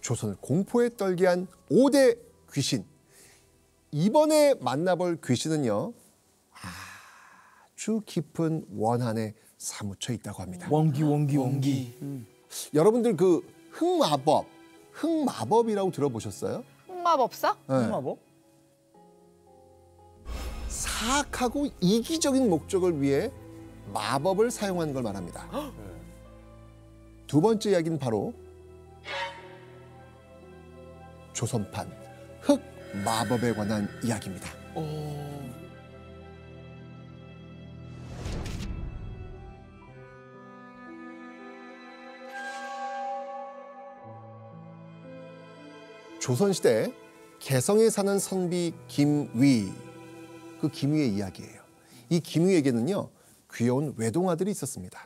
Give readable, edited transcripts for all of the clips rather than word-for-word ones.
조선을 공포에 떨게 한 5대 귀신. 이번에 만나볼 귀신은요, 아주 깊은 원한에 사무쳐 있다고 합니다. 원기. 여러분들 그 흑마법이라고 들어보셨어요? 흑마법사? 네. 흑마법? 사악하고 이기적인 목적을 위해 마법을 사용하는 걸 말합니다. 두 번째 이야기는 바로 조선판 흑마법에 관한 이야기입니다. 조선시대 개성에 사는 선비 김위, 그 김위의 이야기예요. 이 김위에게는요, 귀여운 외동아들이 있었습니다.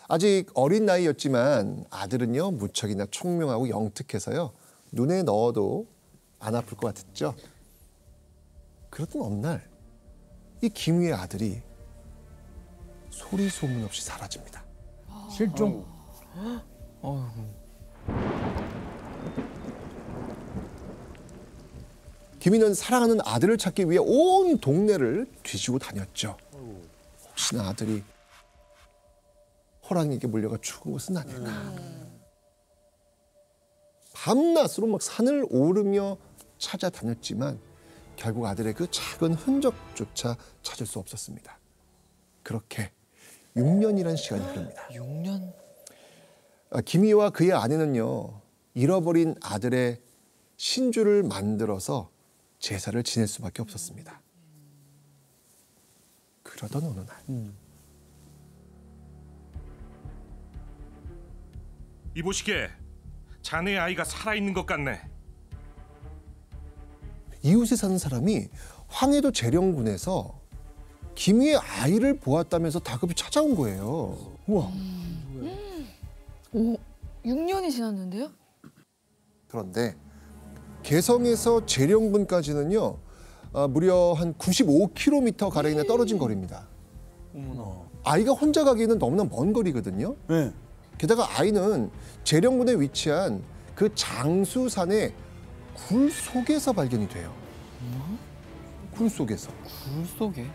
아직 어린 나이였지만 아들은요, 무척이나 총명하고 영특해서요, 눈에 넣어도 안 아플 것 같았죠. 그러던 어느 날 이 김위의 아들이 소리 소문 없이 사라집니다. 실종. 김위는 사랑하는 아들을 찾기 위해 온 동네를 뒤지고 다녔죠. 혹시나 아들이 호랑이에게 물려가 죽은 것은 아닐까. 밤낮으로 막 산을 오르며 찾아다녔지만 결국 아들의 그 작은 흔적조차 찾을 수 없었습니다. 그렇게 6년이라는 시간이 흐릅니다. 6년? 김희와 그의 아내는요, 잃어버린 아들의 신주를 만들어서 제사를 지낼 수밖에 없었습니다. 그러던 어느 날 이보시게, 자네 아이가 살아있는 것 같네. 이웃에 사는 사람이 황해도 재령군에서 김희의 아이를 보았다면서 다급히 찾아온 거예요. 우와. 오, 6년이 지났는데요? 그런데 개성에서 재령군까지는요, 무려 한 95km 가량이나 떨어진 거리입니다. 어머나. 아이가 혼자 가기에는 너무나 먼 거리거든요. 네. 게다가 아이는 재령군에 위치한 그 장수산의 굴 속에서 발견이 돼요. 굴 속에서. 굴 속에?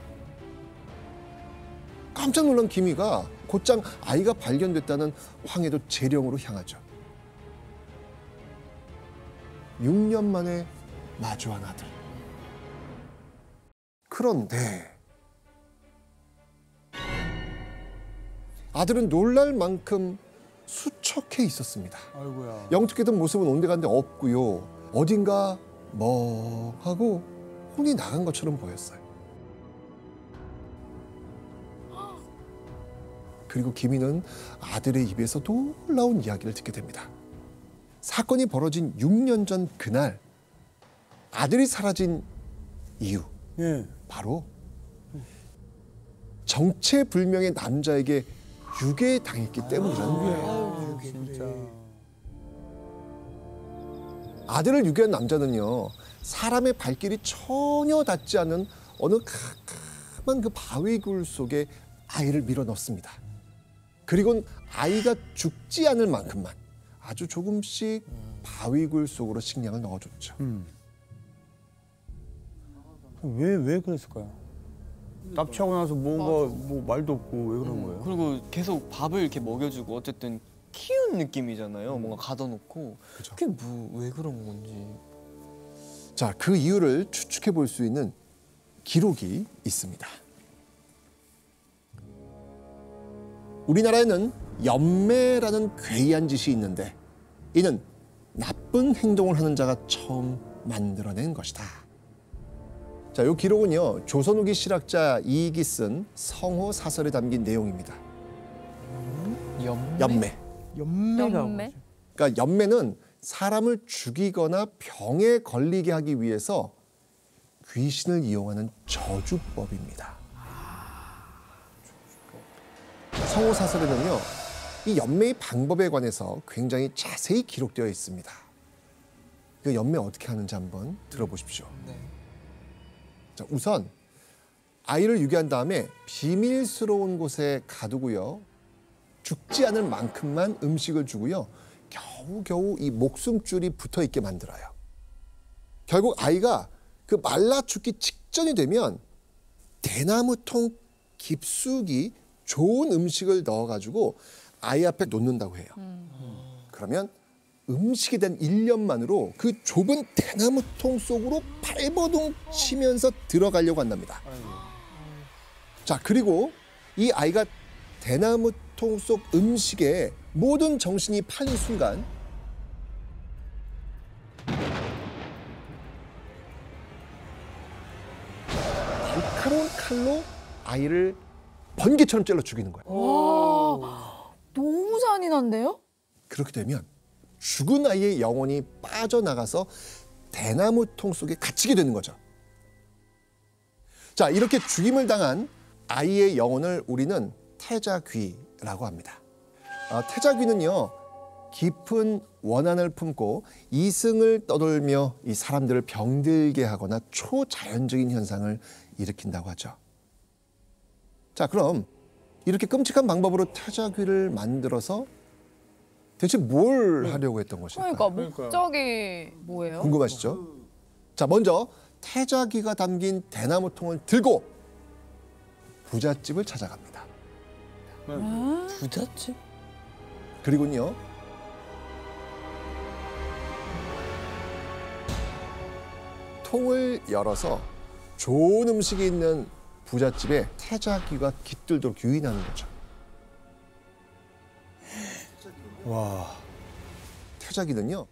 깜짝 놀란 김희가 곧장 아이가 발견됐다는 황해도 재령으로 향하죠. 6년 만에 마주한 아들. 그런데 아들은 놀랄 만큼 수척해 있었습니다. 아이고야. 영특했던 모습은 온데간데 없고요. 어딘가 멍하고 혼이 나간 것처럼 보였어요. 그리고 김희는 아들의 입에서 놀라운 이야기를 듣게 됩니다. 사건이 벌어진 6년 전 그날 아들이 사라진 이유, 예. 바로 정체불명의 남자에게 유괴당했기 때문이라는 거예요. 진짜. 아들을 유괴한 남자는요, 사람의 발길이 전혀 닿지 않는 어느 캄캄한 그 바위굴 속에 아이를 밀어넣습니다. 그리고는 아이가 죽지 않을 만큼만 아주 조금씩 바위굴 속으로 식량을 넣어줬죠. 왜 그랬을까요? 납치하고 나서 뭔가 뭐 말도 없고 왜 그런 거예요? 그리고 계속 밥을 이렇게 먹여주고 어쨌든 키운 느낌이잖아요. 뭔가 가둬놓고. 그죠. 그게 왜 그런 건지. 자, 그 이유를 추측해 볼 수 있는 기록이 있습니다. 우리나라에는 연매라는 괴이한 짓이 있는데 이는 나쁜 행동을 하는 자가 처음 만들어낸 것이다. 자, 이 기록은요, 조선 후기 실학자 이익이 쓴 성호 사설에 담긴 내용입니다. 연매. 연매라고. 연매? 그러니까 연매는 사람을 죽이거나 병에 걸리게 하기 위해서 귀신을 이용하는 저주법입니다. 성호 사설에는요, 이 연매의 방법에 관해서 굉장히 자세히 기록되어 있습니다. 그 연매 어떻게 하는지 한번 들어보십시오. 네. 자, 우선 아이를 유괴한 다음에 비밀스러운 곳에 가두고요, 죽지 않을 만큼만 음식을 주고요, 겨우겨우 이 목숨줄이 붙어 있게 만들어요. 결국 아이가 그 말라 죽기 직전이 되면 대나무통 깊숙이 좋은 음식을 넣어가지고 아이 앞에 놓는다고 해요. 그러면 음식에 대한 일념만으로 그 좁은 대나무통 속으로 발버둥 치면서 들어가려고 한답니다. 자, 그리고 이 아이가 대나무통 속 음식에 모든 정신이 팔린 순간 날카로운 칼로 아이를 번개처럼 찔러 죽이는 거예요. 와, 너무 잔인한데요? 그렇게 되면 죽은 아이의 영혼이 빠져나가서 대나무통 속에 갇히게 되는 거죠. 자, 이렇게 죽임을 당한 아이의 영혼을 우리는 태자귀라고 합니다. 태자귀는요, 깊은 원한을 품고 이승을 떠돌며 이 사람들을 병들게 하거나 초자연적인 현상을 일으킨다고 하죠. 자, 그럼 이렇게 끔찍한 방법으로 태자귀를 만들어서 대체 뭘 하려고 했던 것일까요? 그러니까 목적이 뭐예요? 궁금하시죠? 자, 먼저 태자귀가 담긴 대나무통을 들고 부잣집을 찾아갑니다. 부잣집? 그리고요, 통을 열어서 좋은 음식이 있는 부잣집에 태자귀가 깃들도록 유인하는 거죠. 와. 태자귀는요,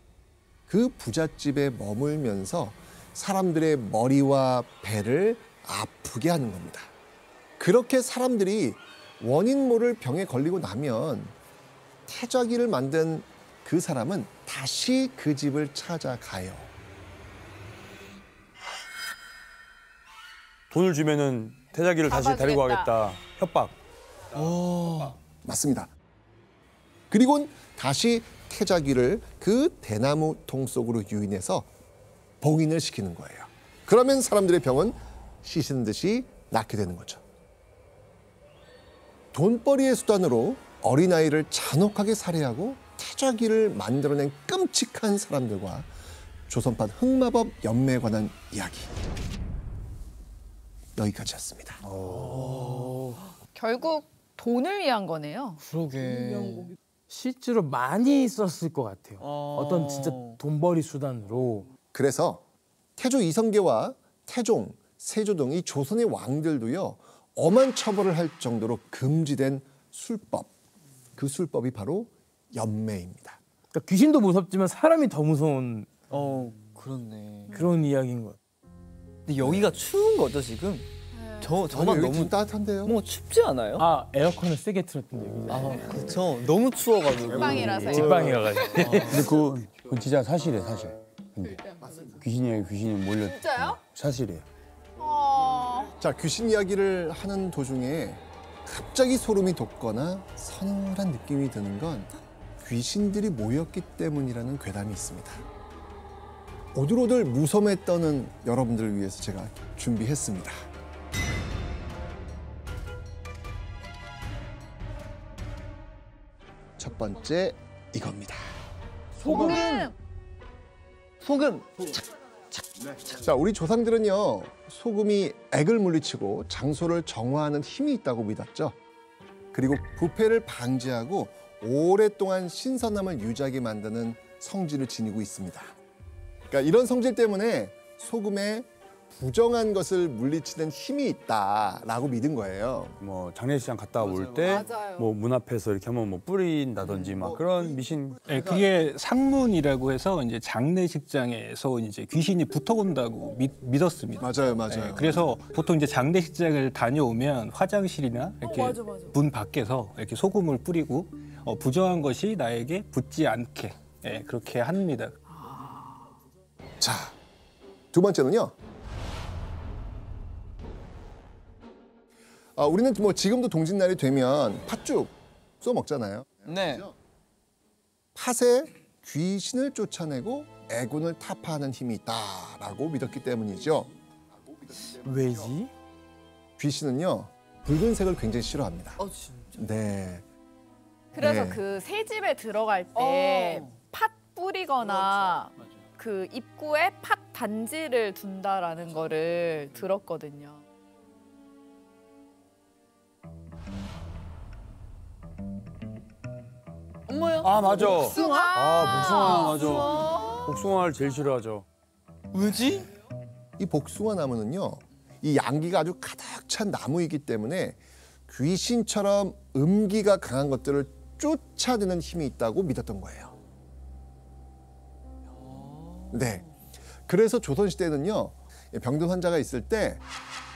그 부잣집에 머물면서 사람들의 머리와 배를 아프게 하는 겁니다. 그렇게 사람들이 원인 모를 병에 걸리고 나면 태자귀를 만든 그 사람은 다시 그 집을 찾아가요. 돈을 주면은 태자귀를 다시 데리고 잡아주겠다. 가겠다. 협박. 맞습니다. 그리고는 다시 태자귀를 그 대나무 통 속으로 유인해서 봉인을 시키는 거예요. 그러면 사람들의 병은 씻은 듯이 낫게 되는 거죠. 돈벌이의 수단으로 어린아이를 잔혹하게 살해하고 태자귀를 만들어낸 끔찍한 사람들과 조선판 흑마법 연매에 관한 이야기. 여기까지였습니다. 결국 돈을 위한 거네요. 그러게. 실제로 많이 썼을 것 같아요. 어. 어떤 진짜 돈벌이 수단으로. 그래서 태조 이성계와 태종, 세조 등 이 조선의 왕들도요, 엄한 처벌을 할 정도로 금지된 술법. 그 술법이 바로 연매입니다. 그러니까 귀신도 무섭지만 사람이 더 무서운 그렇네. 그런 이야기인 것 같아요. 근데 여기가 추운 거죠 지금? 저만 여기 너무 좀 따뜻한데요? 뭔가 춥지 않아요? 아, 에어컨을 세게 틀었던데. 여기. 아, 그렇죠. 너무 추워가지고. 식빵이라서요. 직방이어가지고. 근데 그건 진짜 사실이에요, 사실. 근데 귀신이 몰려. 진짜요? 사실이에요. 자, 귀신 이야기를 하는 도중에 갑자기 소름이 돋거나 서늘한 느낌이 드는 건 귀신들이 모였기 때문이라는 괴담이 있습니다. 오들오들 무섬에 떠는 여러분들을 위해서 제가 준비했습니다. 첫 번째 이겁니다. 소금. 소금. 자, 우리 조상들은요, 소금이 액을 물리치고 장소를 정화하는 힘이 있다고 믿었죠. 그리고 부패를 방지하고 오랫동안 신선함을 유지하게 만드는 성질을 지니고 있습니다. 그러니까 이런 성질 때문에 소금에 부정한 것을 물리치는 힘이 있다라고 믿은 거예요. 뭐 장례식장 갔다 올 때 맞아요. 뭐 문 앞에서 이렇게 하면 뭐 뿌린다든지 막 그런 미신. 네, 그게 상문이라고 해서 이제 장례식장에서 이제 귀신이 붙어온다고 믿었습니다. 맞아요, 맞아요. 네, 그래서 보통 이제 장례식장을 다녀오면 화장실이나 이렇게 맞아. 문 밖에서 이렇게 소금을 뿌리고 부정한 것이 나에게 붙지 않게 그렇게 합니다. 자, 두 번째는요. 우리는 뭐 지금도 동짓날이 되면 팥죽 쏘 먹잖아요. 네. 팥에 귀신을 쫓아내고 애군을 타파하는 힘이 있다라고 믿었기 때문이죠. 왜지? 귀신은요, 붉은색을 굉장히 싫어합니다. 진짜. 네. 그래서 네. 그 새 집에 들어갈 때 팥 뿌리거나 그 입구에 팥 단지를 둔다라는 거를 들었거든요. 엄마야. 아 맞아. 복숭아. 아 복숭아 맞아. 복숭아. 복숭아를 제일 싫어하죠. 왜지? 이 복숭아 나무는요, 이 양기가 아주 가득 찬 나무이기 때문에 귀신처럼 음기가 강한 것들을 쫓아내는 힘이 있다고 믿었던 거예요. 네. 그래서 조선시대는요, 병든 환자가 있을 때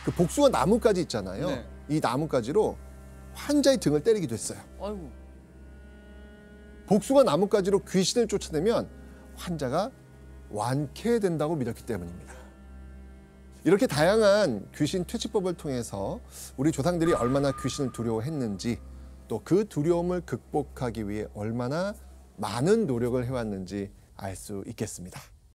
그 복숭아 나무까지 있잖아요. 네. 이 나무까지로 환자의 등을 때리기도 했어요. 아이고. 복숭아 나무까지로 귀신을 쫓아내면 환자가 완쾌된다고 믿었기 때문입니다. 이렇게 다양한 귀신 퇴치법을 통해서 우리 조상들이 얼마나 귀신을 두려워했는지, 또 그 두려움을 극복하기 위해 얼마나 많은 노력을 해왔는지 알 수 있겠습니다.